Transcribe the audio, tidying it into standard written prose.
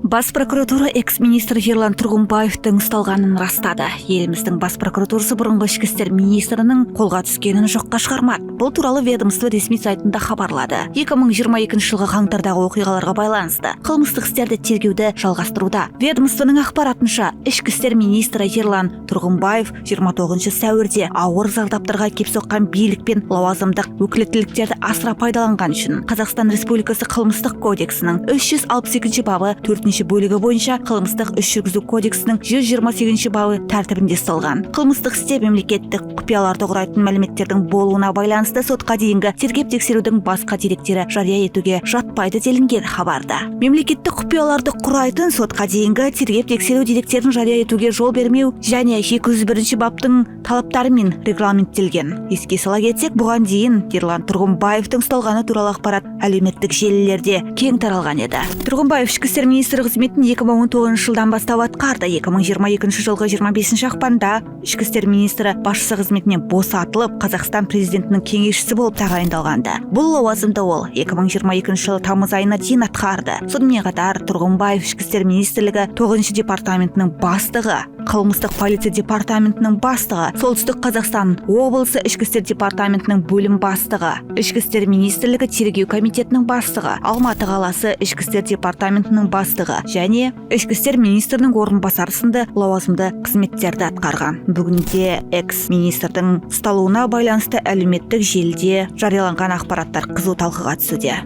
Бас прокуратура экс-министр Ерлан Тұрғымбаевтың ұсталғанын растады. Еліміздің бас прокуратурасы бұрынғы ішкі істер министрінің қолға түскенін жоққа шығармады. Бұл туралы ведомство ресми сайтында хабарлады. 2022 жылғы қаңтардағы оқиғаларға байланысты қылмыстық істерді тергеуді жалғастыруда. Ведомствоның ақпаратынша, ішкі істер министрі Ерлан Тұрғымбаев 29 сәуірде ауыр зардаптарға кеп соққан билік пен лауазымдық өкілеттіліктерді асыра пайдаланған үшін Қазақстан Республикасы қылмыстық кодексінің 362 бабы 4 бөлігі бойынша қылмыстық іс жүргізу кодексінің 128 бабы тәртібінде ұсталған. Қылмыстық істе мемлекеттік құпияларды құрайтын мәліметтердің болуына байланысты сотқа дейінгі тергеп-тексерудің басқа деректері жария етуге жатпайды делінген хабарда. Мемлекеттік құпияларды құрайтын сотқа дейінгі тергеп-тексеру деректерін жария етуге жол бермеу және 201 баптың талаптарымен регламенттелген. Еске сала кетсек, бұған дейін Ерлан Тұрғымбаевтың ұсталғаны туралы ақпарат әлеуметтік желілерде кең таралған еді. Тұрғымбаев ішкі істер министрі қызметін 2019 жылдан бастап атқарды. 2022 жылғы 25 ақпанда ішкі істер министрі басшысы қызметінен босатылып, Қазақстан президентінің кеңесшісі болып тағайындалғанды. Бұл лауазымды ол 2022 жылы тамыз айына дейін атқарды. Сонымен қатар Тұрғымбаев ішкі істер министрлігі 9 департаментінің бастығы, қылмыстық полиция департаментінің бастығы, Солтүстік Қазақстан облысы ішкі істер департаментінің бөлім бастығы, ішкі істер министрлігі тергеу комитетінің бастығы, Алматы қаласы ішкі істер департаментінің бастығы және ішкі істер министрінің орынбасары сынды лауазымды қызметтерді атқарған. Бүгінде экс-министрдің ұсталуына байланысты әлеуметтік желіде жарияланған ақпараттар қызу талқыға түсуде.